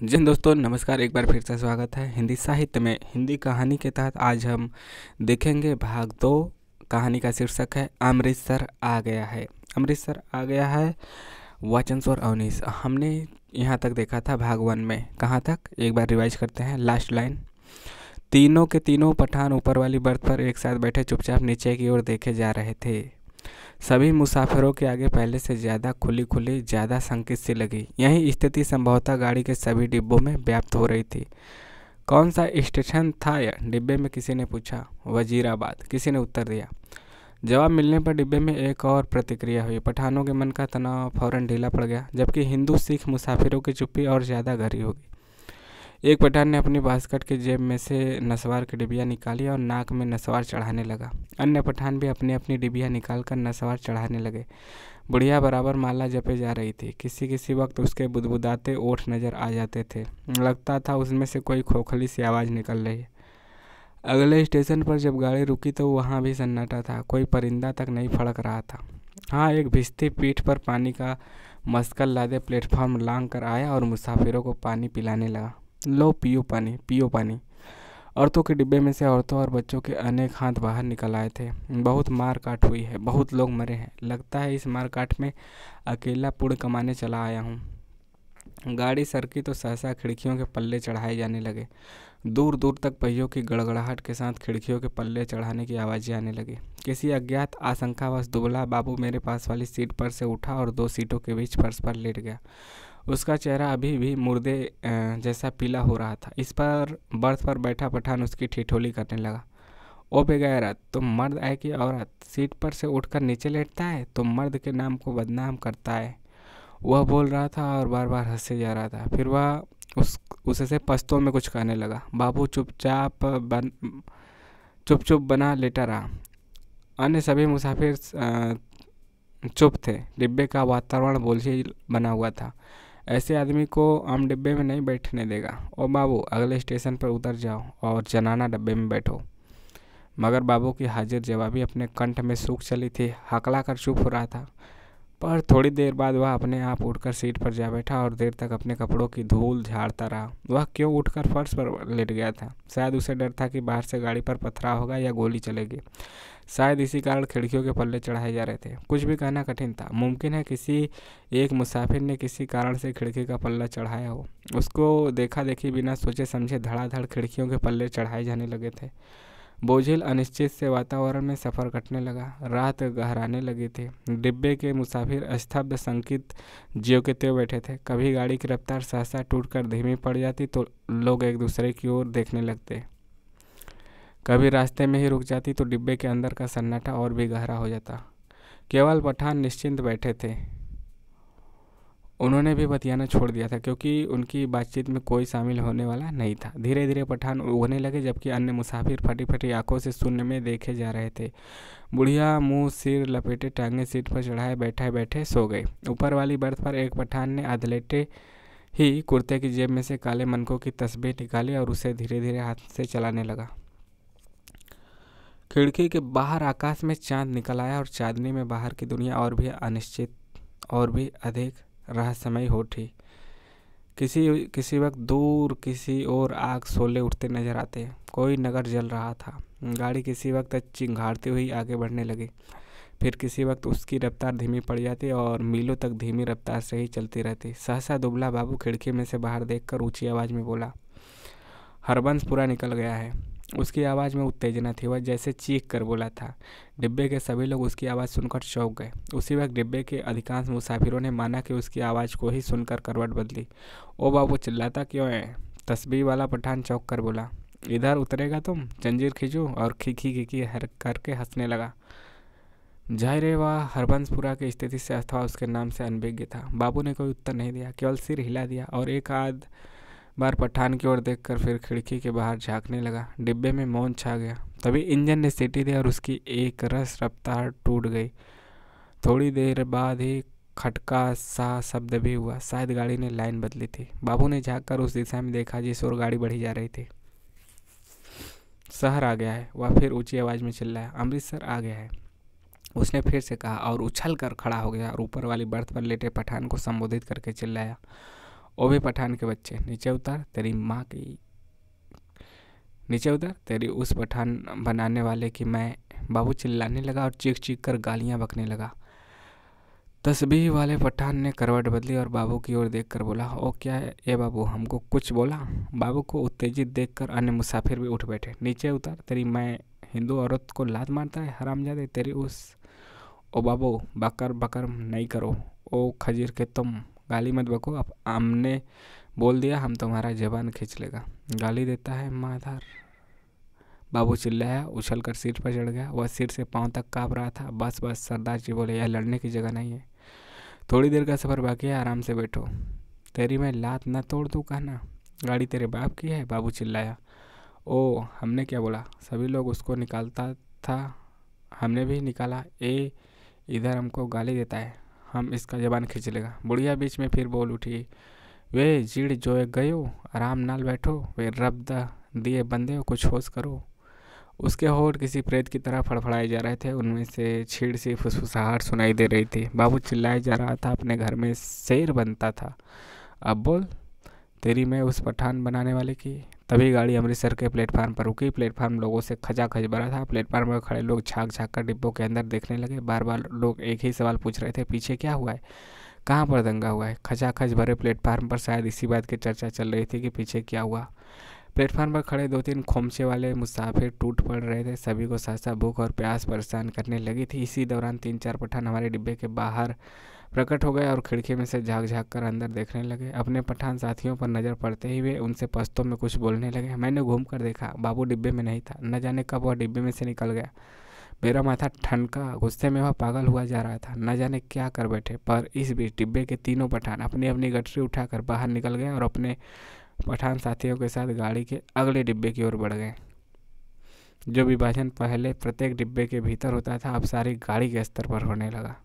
जी दोस्तों, नमस्कार। एक बार फिर से स्वागत है हिंदी साहित्य में हिंदी कहानी के तहत। आज हम देखेंगे भाग 2। कहानी का शीर्षक है अमृतसर आ गया है। अमृतसर आ गया है, वाचन और अवनीश। हमने यहाँ तक देखा था भाग 1 में। कहाँ तक, एक बार रिवाइज करते हैं। लास्ट लाइन, तीनों के तीनों पठान ऊपर वाली बर्थ पर एक साथ बैठे चुपचाप नीचे की ओर देखे जा रहे थे। सभी मुसाफिरों के आगे पहले से ज़्यादा खुली खुली, ज़्यादा संकित सी लगी। यही स्थिति संभवतः गाड़ी के सभी डिब्बों में व्याप्त हो रही थी। कौन सा स्टेशन था यह, डिब्बे में किसी ने पूछा। वजीराबाद, किसी ने उत्तर दिया। जवाब मिलने पर डिब्बे में एक और प्रतिक्रिया हुई। पठानों के मन का तनाव फौरन ढीला पड़ गया, जबकि हिंदू सिख मुसाफिरों की चुप्पी और ज़्यादा गहरी हो गई। एक पठान ने अपनी बास्केट की जेब में से नसवार की डिबिया निकाली और नाक में नसवार चढ़ाने लगा। अन्य पठान भी अपनी अपनी डिबिया निकालकर नसवार चढ़ाने लगे। बुढ़िया बराबर माला जपे जा रही थी। किसी किसी वक्त उसके बुदबुदाते ओठ नजर आ जाते थे। लगता था उसमें से कोई खोखली सी आवाज़ निकल रही है। अगले स्टेशन पर जब गाड़ी रुकी तो वहाँ भी सन्नाटा था। कोई परिंदा तक नहीं फड़क रहा था। हाँ, एक भिश्ती पीठ पर पानी का मस्कल लादे प्लेटफॉर्म लांग कर आया और मुसाफिरों को पानी पिलाने लगा। लो, पियो पानी, पियो पानी। औरतों के डिब्बे में से औरतों और बच्चों के अनेक हाथ बाहर निकल आए थे। बहुत मार काट हुई है, बहुत लोग मरे हैं। लगता है इस मार काट में अकेला पुण्य कमाने चला आया हूँ। गाड़ी सरकी तो सहसा खिड़कियों के पल्ले चढ़ाए जाने लगे। दूर दूर तक पहियों की गड़गड़ाहट के साथ खिड़कियों के पल्ले चढ़ाने की आवाज़ें आने लगी। किसी अज्ञात आशंकावश दुबला बाबू मेरे पास वाली सीट पर से उठा और दो सीटों के बीच फर्श पर लेट गया। उसका चेहरा अभी भी मुर्दे जैसा पीला हो रहा था। इस पर बर्थ पर बैठा पठान उसकी ठिठोली करने लगा। ओ बेगैरत, तुम मर्द है कि औरत? सीट पर से उठकर नीचे लेटता है तो मर्द के नाम को बदनाम करता है। वह बोल रहा था और बार बार हंसे जा रहा था। फिर वह उससे पश्तो में कुछ कहने लगा। बाबू चुप चुप बना लेटा रहा। अन्य सभी मुसाफिर चुप थे। डिब्बे का वातावरण बोझिल बना हुआ था। ऐसे आदमी को आम डिब्बे में नहीं बैठने देगा। ओ बाबू, अगले स्टेशन पर उतर जाओ और जनाना डब्बे में बैठो। मगर बाबू की हाजिर जवाबी अपने कंठ में सूख चली थी। हकला कर चुप हो रहा था। पर थोड़ी देर बाद वह अपने आप उठकर सीट पर जा बैठा और देर तक अपने कपड़ों की धूल झाड़ता रहा। वह क्यों उठकर फर्श पर लेट गया था? शायद उसे डर था कि बाहर से गाड़ी पर पथराव होगा या गोली चलेगी। शायद इसी कारण खिड़कियों के पल्ले चढ़ाए जा रहे थे। कुछ भी कहना कठिन था। मुमकिन है किसी एक मुसाफिर ने किसी कारण से खिड़की का पल्ला चढ़ाया हो। उसको देखा देखी बिना सोचे समझे धड़ाधड़ खिड़कियों के पल्ले चढ़ाए जाने लगे थे। बोझिल अनिश्चित से वातावरण में सफ़र कटने लगा। रात गहराने लगी थी। डिब्बे के मुसाफिर स्तब्ध संकित ज्यों के त्यों बैठे थे। कभी गाड़ी की रफ्तार सहसा टूटकर धीमी पड़ जाती तो लोग एक दूसरे की ओर देखने लगते। कभी रास्ते में ही रुक जाती तो डिब्बे के अंदर का सन्नाटा और भी गहरा हो जाता। केवल पठान निश्चिंत बैठे थे। उन्होंने भी बतियाना छोड़ दिया था, क्योंकि उनकी बातचीत में कोई शामिल होने वाला नहीं था। धीरे धीरे पठान उगने लगे, जबकि अन्य मुसाफिर फटी फटी आंखों से शून्य में देखे जा रहे थे। बुढ़िया मुंह सिर लपेटे टांगे सीट पर चढ़ाए बैठे बैठे सो गई। ऊपर वाली बर्थ पर एक पठान ने अधलेटे ही कुर्ते की जेब में से काले मनकों की तस्बीर निकाली और उसे धीरे धीरे हाथ से चलाने लगा। खिड़की के बाहर आकाश में चांद निकल आया और चांदनी में बाहर की दुनिया और भी अनिश्चित और भी अधिक रहस्यमयी हो उठी। किसी वक्त दूर किसी और आग शोले उठते नजर आते। कोई नगर जल रहा था। गाड़ी किसी वक्त चिंगारती हुई आगे बढ़ने लगी। फिर किसी वक्त उसकी रफ्तार धीमी पड़ जाती और मीलों तक धीमी रफ्तार से ही चलती रहती। सहसा दुबला बाबू खिड़की में से बाहर देखकर ऊंची आवाज़ में बोला, हरबंस पूरा निकल गया है। उसकी आवाज़ में उत्तेजना थी। वह जैसे चीख कर बोला था। डिब्बे के सभी लोग उसकी आवाज़ सुनकर चौंक गए। उसी वक्त डिब्बे के अधिकांश मुसाफिरों ने माना कि उसकी आवाज़ को ही सुनकर करवट बदली। ओ बाबू, चिल्लाता क्यों है? तस्बीह वाला पठान चौंक कर बोला, इधर उतरेगा तुम? जंजीर खींचो? और खीखी खीखी करके हंसने लगा। जाहिर है वह हरबंसपुरा की स्थिति से अथवा उसके नाम से अनभिज्ञ था। बाबू ने कोई उत्तर नहीं दिया, केवल सिर हिला दिया और एक आध बार पठान की ओर देखकर फिर खिड़की के बाहर झांकने लगा। डिब्बे में मौन छा गया। तभी इंजन ने सीटी दी और उसकी एक रस रफ्तार टूट गई। थोड़ी देर बाद ही खटका सा शब्द भी हुआ। शायद गाड़ी ने लाइन बदली थी। बाबू ने झांककर उस दिशा में देखा जिस ओर गाड़ी बढ़ी जा रही थी। शहर आ गया है, वह फिर ऊंची आवाज़ में चिल्लाया। अमृतसर आ गया है, उसने फिर से कहा और उछल कर खड़ा हो गया और ऊपर वाली बर्थ पर लेटे पठान को संबोधित करके चिल्लाया, वो भी पठान के बच्चे, नीचे उतर तेरी माँ की, नीचे उतर तेरी उस पठान बनाने वाले की मैं। बाबू चिल्लाने लगा और चीख चीख कर गालियाँ बकने लगा। तस्बीह वाले पठान ने करवट बदली और बाबू की ओर देखकर बोला, ओ क्या है ये बाबू, हमको कुछ बोला? बाबू को उत्तेजित देखकर अन्य मुसाफिर भी उठ बैठे। नीचे उतर तेरी मैं, हिंदू औरत को लात मारता है हरामजादे, तेरी उस। ओ बाबू बकर बकर नहीं करो, ओ खजीर के तुम गाली मत बको, अब हमने बोल दिया हम तुम्हारा जबान खींच लेगा। गाली देता है माधर, बाबू चिल्लाया, उछल कर सीट पर चढ़ गया। वह सिर से पांव तक काँप रहा था। बस बस, सरदार जी बोले, यह लड़ने की जगह नहीं है, थोड़ी देर का सफ़र बाकी है, आराम से बैठो। तेरी मैं लात न तोड़ दूँ कहना, गाड़ी तेरे बाप की है, बाबू चिल्लाया। ओ हमने क्या बोला, सभी लोग उसको निकालता था, हमने भी निकाला। ए इधर हमको गाली देता है, हम इसका जबान खींच लेगा। बुढ़िया बीच में फिर बोल उठी, वे जीड़ जो गयो, आराम नाल बैठो, वे रब दिए बंदे हो, कुछ होश करो। उसके होठ किसी प्रेत की तरह फड़फड़ाए जा रहे थे, उनमें से छीड़ सी फुसफुसाहट सुनाई दे रही थी। बाबू चिल्लाए जा रहा था, अपने घर में शेर बनता था। अब बोल तेरी मैं उस पठान बनाने वाले की। तभी गाड़ी अमृतसर के प्लेटफार्म पर रुकी। प्लेटफार्म लोगों से खचाखच भरा था। प्लेटफार्म पर खड़े लोग झाँक झाँक कर डिब्बों के अंदर देखने लगे। बार बार लोग एक ही सवाल पूछ रहे थे, पीछे क्या हुआ है, कहाँ पर दंगा हुआ है। खचाखच भरे प्लेटफार्म पर शायद इसी बात की चर्चा चल रही थी कि पीछे क्या हुआ। प्लेटफार्म पर खड़े 2-3 खोमचे वाले मुसाफिर टूट पड़ रहे थे। सभी को सहसा भूख और प्यास परेशान करने लगी थी। इसी दौरान 3-4 पठान हमारे डिब्बे के बाहर प्रकट हो गए और खिड़की में से झाँक झाँक कर अंदर देखने लगे। अपने पठान साथियों पर नज़र पड़ते ही वे उनसे पश्तो में कुछ बोलने लगे। मैंने घूम कर देखा, बाबू डिब्बे में नहीं था। न जाने कब वह डिब्बे में से निकल गया। मेरा माथा ठनका, गुस्से में वह पागल हुआ जा रहा था, न जाने क्या कर बैठे। पर इस बीच डिब्बे के तीनों पठान अपनी अपनी गठरी उठाकर बाहर निकल गए और अपने पठान साथियों के साथ गाड़ी के अगले डिब्बे की ओर बढ़ गए। जो विभाजन पहले प्रत्येक डिब्बे के भीतर होता था, अब सारी गाड़ी के स्तर पर होने लगा।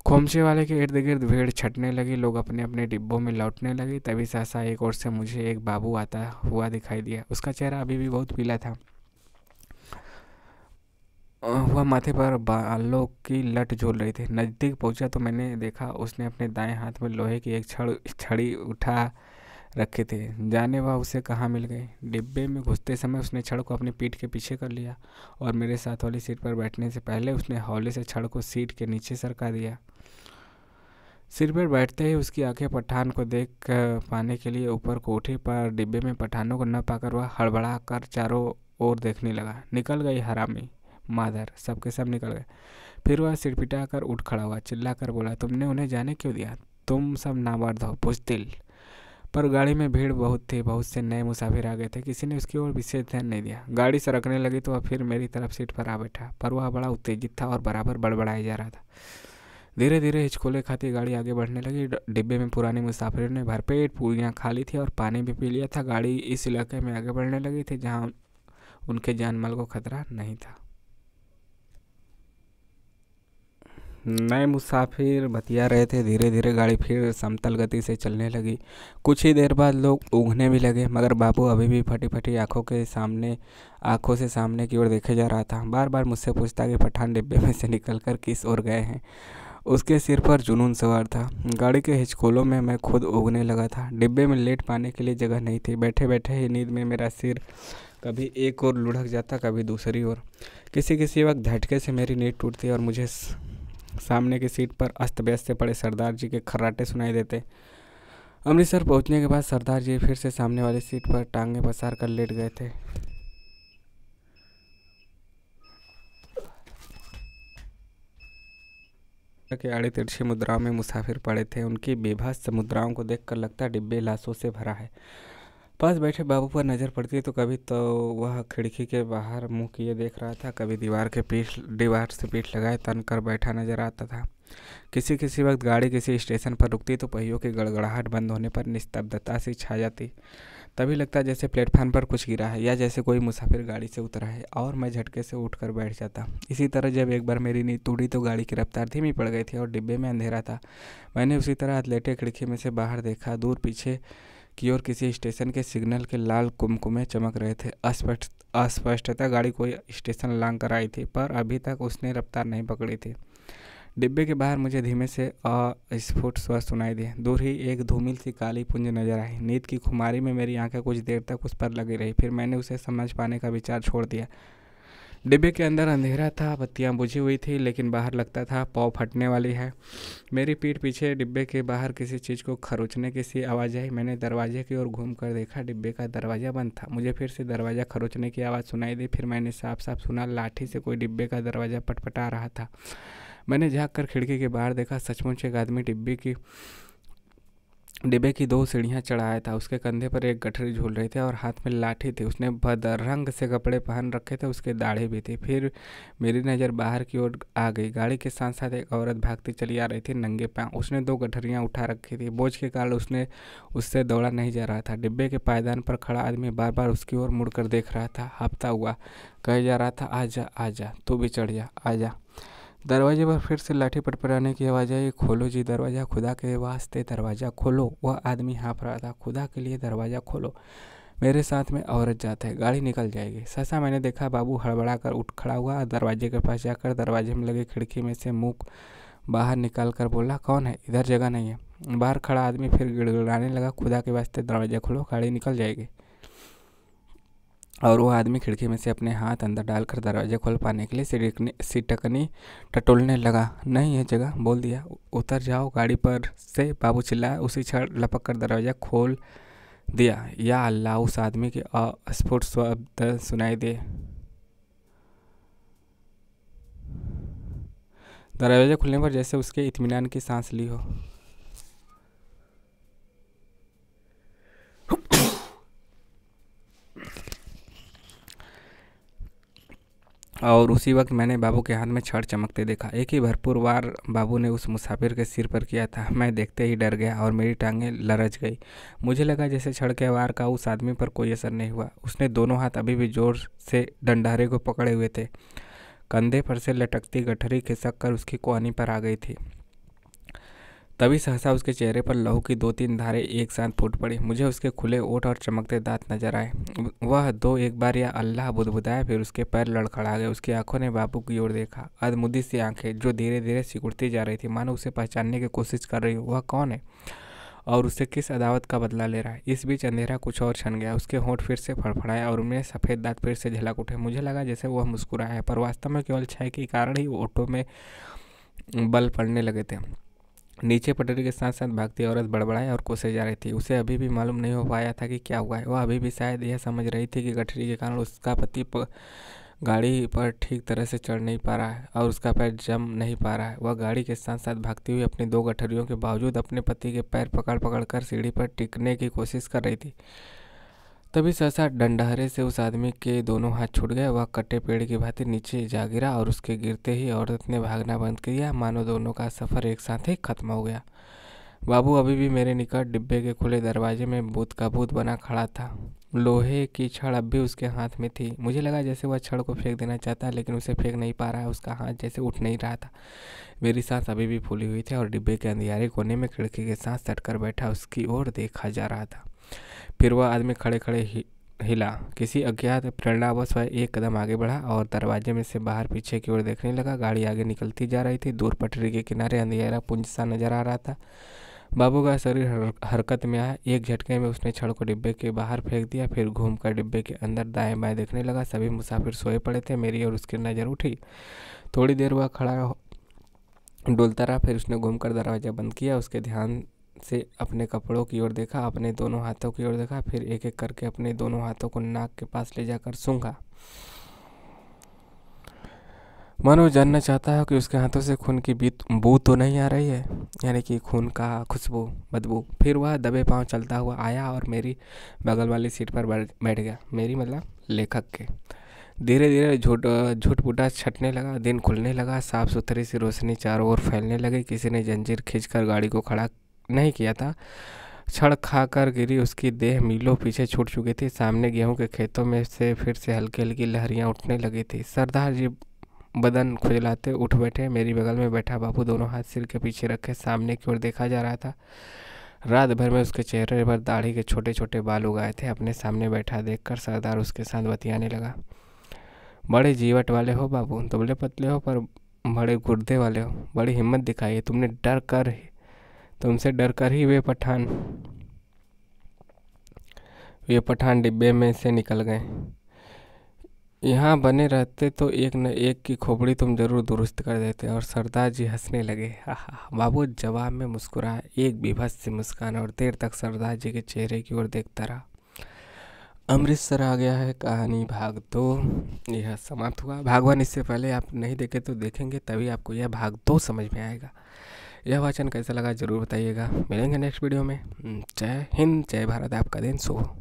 खोमचे वाले के इर्द गिर्द भीड़ छटने लगी। लोग अपने अपने डिब्बों में लौटने लगे। तभी सहसा एक ओर से मुझे एक बाबू आता हुआ दिखाई दिया। उसका चेहरा अभी भी बहुत पीला था। वह माथे पर बालों की लट झूल रही थी। नज़दीक पहुंचा तो मैंने देखा उसने अपने दाएं हाथ में लोहे की एक छड़ी उठा रखे थे। जाने वह उसे कहाँ मिल गई। डिब्बे में घुसते समय उसने छड़ को अपनी पीठ के पीछे कर लिया और मेरे साथ वाली सीट पर बैठने से पहले उसने हौले से छड़ को सीट के नीचे सरका दिया। सिर पर बैठते ही उसकी आंखें पठान को देख पाने के लिए ऊपर को उठी, पर डिब्बे में पठानों को न पाकर वह हड़बड़ा कर चारों ओर देखने लगा। निकल गई हरामी मादर, सबके सब निकल गए। फिर वह सिरपिटा कर उठ खड़ा हुआ, चिल्ला कर बोला, तुमने उन्हें जाने क्यों दिया? तुम सब नामर्द हो, बुज़दिल। पर गाड़ी में भीड़ बहुत थी, बहुत से नए मुसाफिर आ गए थे, किसी ने उसकी ओर विशेष ध्यान नहीं दिया। गाड़ी सरकने लगी तो वह फिर मेरी तरफ सीट पर आ बैठा, पर वह बड़ा उत्तेजित था और बराबर बड़बड़ाया जा रहा था। धीरे धीरे हिचकोले खाती गाड़ी आगे बढ़ने लगी। डिब्बे में पुराने मुसाफिरों ने भरपेट पूरियाँ खा ली थी और पानी भी पी लिया था। गाड़ी इस इलाके में आगे बढ़ने लगी थी जहाँ उनके जानमाल को खतरा नहीं था। नए मुसाफिर बतिया रहे थे। धीरे धीरे गाड़ी फिर समतल गति से चलने लगी। कुछ ही देर बाद लोग ऊँघने भी लगे, मगर बाबू अभी भी फटी फटी आंखों से सामने की ओर देखे जा रहा था। बार बार मुझसे पूछता कि पठान डिब्बे में से निकलकर किस ओर गए हैं। उसके सिर पर जुनून सवार था। गाड़ी के हिचकोलों में मैं खुद ऊँघने लगा था। डिब्बे में लेट पाने के लिए जगह नहीं थी। बैठे बैठे ही नींद में मेरा सिर कभी एक ओर लुढ़क जाता, कभी दूसरी ओर। किसी किसी वक्त झटके से मेरी नींद टूटती और मुझे सामने की सीट पर अस्त व्यस्त से पड़े सरदार जी के खर्राटे सुनाई देते। अमृतसर पहुंचने के बाद सरदार जी फिर से सामने वाली सीट पर टांगें पसार कर लेट गए थे। के आड़े तिरछी मुद्राओं में मुसाफिर पड़े थे। उनकी बेभत्स मुद्राओं को देखकर लगता डिब्बे लाशों से भरा है। पास बैठे बाबू पर नज़र पड़ती तो कभी तो वह खिड़की के बाहर मुंह किए देख रहा था, कभी दीवार से पीठ लगाए तन कर बैठा नजर आता था। किसी किसी वक्त गाड़ी किसी स्टेशन पर रुकती तो पहियों की गड़गड़ाहट बंद होने पर निस्तब्धता सी छा जाती। तभी लगता जैसे प्लेटफार्म पर कुछ गिरा है या जैसे कोई मुसाफिर गाड़ी से उतरा है, और मैं झटके से उठकर बैठ जाता। इसी तरह जब एक बार मेरी नींद टूटी तो गाड़ी की रफ्तार धीमी पड़ गई थी और डिब्बे में अंधेरा था। मैंने उसी तरह लेटे खिड़की में से बाहर देखा। दूर पीछे की ओर किसी स्टेशन के सिग्नल के लाल कुमकुमे चमक रहे थे। अस्पष्टता गाड़ी कोई स्टेशन लांग कर आई थी, पर अभी तक उसने रफ्तार नहीं पकड़ी थी। डिब्बे के बाहर मुझे धीमे से अस्फुट स्वर सुनाई दिए। दूर ही एक धूमिल सी काली पुंज नजर आई। नींद की खुमारी में मेरी आंखें कुछ देर तक उस पर लगी रही, फिर मैंने उसे समझ पाने का विचार छोड़ दिया। डिब्बे के अंदर अंधेरा था, बत्तियां बुझी हुई थी, लेकिन बाहर लगता था पौ फटने वाली है। मेरी पीठ पीछे डिब्बे के बाहर किसी चीज़ को खरोचने की सी आवाज़ आई। मैंने दरवाजे की ओर घूम कर देखा, डिब्बे का दरवाज़ा बंद था। मुझे फिर से दरवाज़ा खरोचने की आवाज़ सुनाई दी। फिर मैंने साफ साफ सुना लाठी से कोई डिब्बे का दरवाज़ा पटपटा रहा था। मैंने झाँक कर खिड़की के बाहर देखा। सचमुच एक आदमी डिब्बे की 2 सीढ़ियाँ चढ़ आया था। उसके कंधे पर एक गठरी झूल रही थी और हाथ में लाठी थी। उसने बदरंग से कपड़े पहन रखे थे, उसके दाढ़ी भी थी। फिर मेरी नज़र बाहर की ओर आ गई। गाड़ी के साथ साथ एक औरत भागती चली आ रही थी, नंगे पाँव। उसने 2 गठरियाँ उठा रखी थी। बोझ के कारण उससे दौड़ा नहीं जा रहा था। डिब्बे के पायदान पर खड़ा आदमी बार बार उसकी ओर मुड़कर देख रहा था, हाँफता हुआ कहे जा रहा था, आजा आजा, तू भी चढ़ जा, आजा। दरवाजे पर फिर से लाठी पटपटाने की आवाज़ आई। खोलो जी दरवाज़ा, खुदा के वास्ते दरवाज़ा खोलो। वह आदमी हाँफ रहा था, खुदा के लिए दरवाज़ा खोलो, मेरे साथ में औरत जाते है, गाड़ी निकल जाएगी। सहसा मैंने देखा बाबू हड़बड़ा कर उठ खड़ा हुआ। दरवाजे के पास जाकर दरवाजे में लगे खिड़की में से मुँह बाहर निकाल कर बोला, कौन है? इधर जगह नहीं है। बाहर खड़ा आदमी फिर गिड़गिड़ाने लगा, खुदा के वास्ते दरवाज़ा खोलो, गाड़ी निकल जाएगी। और वो आदमी खिड़की में से अपने हाथ अंदर डालकर दरवाज़ा खोल पाने के लिए सिटकनी टटोलने लगा। नहीं है जगह, बोल दिया, उतर जाओ गाड़ी पर से, बाबू चिल्लाया। उसी क्षण लपक कर दरवाज़ा खोल दिया। या अल्लाह, उस आदमी के अस्फुट शब्द सुनाई दे। दरवाज़ा खुलने पर जैसे उसके इत्मीनान की सांस ली हो। और उसी वक्त मैंने बाबू के हाथ में छड़ चमकते देखा। एक ही भरपूर वार बाबू ने उस मुसाफिर के सिर पर किया था। मैं देखते ही डर गया और मेरी टांगें लरच गई। मुझे लगा जैसे छड़ के वार का उस आदमी पर कोई असर नहीं हुआ। उसने दोनों हाथ अभी भी जोर से डंडारे को पकड़े हुए थे। कंधे पर से लटकती गठरी खिसक कर उसकी कोहनी पर आ गई थी। तभी सहसा उसके चेहरे पर लहू की 2-3 धारें एक साथ फूट पड़ी। मुझे उसके खुले ओठ और चमकते दांत नजर आए। वह 2-1 बार या अल्लाह बुदबुदाया, फिर उसके पैर लड़खड़ा गए। उसकी आंखों ने बाबू की ओर देखा, अधमुदी सी आंखें जो धीरे धीरे सिकुड़ती जा रही थी, मानो उसे पहचानने की कोशिश कर रही हो। वह कौन है और उससे किस अदावत का बदला ले रहा है? इस बीच अंधेरा कुछ और छन गया। उसके होंठ फिर से फड़फड़ाया और उनमें सफ़ेद दांत फिर से झलक उठे। मुझे लगा जैसे वह मुस्कुराया है, पर वास्तव में केवल छाया के कारण ही ओठों में बल पड़ने लगे थे। नीचे पटरी के साथ साथ भागती औरत बड़बड़ाई और कोसे जा रही थी। उसे अभी भी मालूम नहीं हो पाया था कि क्या हुआ है। वह अभी भी शायद यह समझ रही थी कि गठरी के कारण उसका पति गाड़ी पर ठीक तरह से चढ़ नहीं पा रहा है और उसका पैर जम नहीं पा रहा है। वह गाड़ी के साथ साथ भागती हुई अपनी 2 गठरियों के बावजूद अपने पति के पैर पकड़ पकड़ कर सीढ़ी पर टिकने की कोशिश कर रही थी। तभी सहसा डंडहरे से उस आदमी के दोनों हाथ छूट गए। वह कटे पेड़ की भांति नीचे जा गिरा और उसके गिरते ही औरत ने भागना बंद किया, मानो दोनों का सफ़र एक साथ ही खत्म हो गया। बाबू अभी भी मेरे निकट डिब्बे के खुले दरवाजे में भूत का भूत बना खड़ा था। लोहे की छड़ अब भी उसके हाथ में थी। मुझे लगा जैसे वह छड़ को फेंक देना चाहता है, लेकिन उसे फेंक नहीं पा रहा है। उसका हाथ जैसे उठ नहीं रहा था। मेरी सांस अभी भी फूली हुई थी और डिब्बे के अंधियारे कोने में खिड़की के साथ सटकर बैठा उसकी ओर देखा जा रहा था। फिर वह आदमी खड़े खड़े हिला। किसी अज्ञात प्रेरणावश वह एक कदम आगे बढ़ा और दरवाजे में से बाहर पीछे की ओर देखने लगा। गाड़ी आगे निकलती जा रही थी। दूर पटरी के किनारे अंधेरा पुंज सा नजर आ रहा था। बाबू का शरीर हरकत में आया। एक झटके में उसने छड़ को डिब्बे के बाहर फेंक दिया, फिर घूमकर डिब्बे के अंदर दाएं बाएं देखने लगा। सभी मुसाफिर सोए पड़े थे। मेरी और उसकी नज़र उठी। थोड़ी देर वह खड़ा डोलता रहा, फिर उसने घूमकर दरवाज़ा बंद किया। उसके ध्यान से अपने कपड़ों की ओर देखा, अपने दोनों हाथों की ओर देखा, फिर एक एक करके अपने दोनों हाथों को नाक के पास ले जाकर सूंघा, मानो जानना चाहता है कि उसके हाथों से खून की बू तो नहीं आ रही है, यानी कि खून का खुशबू, बदबू। फिर वह दबे पांव चलता हुआ आया और मेरी बगल वाली सीट पर बैठ गया। मेरी मतलब लेखक के। धीरे धीरे झूठ-बूटा छटने लगा। दिन खुलने लगा। साफ सुथरी सी रोशनी चारों ओर फैलने लगी। किसी ने जंजीर खींचकर गाड़ी को खड़ा नहीं किया था। छड़ खाकर गिरी उसकी देह मीलों पीछे छूट चुकी थी। सामने गेहूं के खेतों में से फिर से हल्की हल्की लहरियां उठने लगी थी। सरदार जी बदन खुजलाते उठ बैठे। मेरी बगल में बैठा बाबू दोनों हाथ सिर के पीछे रखे सामने की ओर देखा जा रहा था। रात भर में उसके चेहरे पर दाढ़ी के छोटे छोटे बाल उगाए थे। अपने सामने बैठा देखकर सरदार उसके साथ बतियाने लगा। बड़े जीवट वाले हो बाबू, दुबले पतले हो पर बड़े गुर्दे वाले हो, बड़ी हिम्मत दिखाई है तुमने, तुमसे डर कर ही वे पठान डिब्बे में से निकल गए। यहाँ बने रहते तो एक न एक की खोपड़ी तुम जरूर दुरुस्त कर देते। और सरदार जी हंसने लगे। हा। बाबू जवाब में मुस्कुराया, एक विभत्स सी मुस्कान, और देर तक सरदार जी के चेहरे की ओर देखता रहा। अमृतसर आ गया है कहानी भाग 2 यह समाप्त हुआ। भाग 1 इससे पहले आप नहीं देखे तो देखेंगे, तभी आपको यह भाग 2 समझ में आएगा। यह वाचन कैसा लगा जरूर बताइएगा। मिलेंगे नेक्स्ट वीडियो में। जय हिंद, जय भारत, आपका दिन शुभ हो।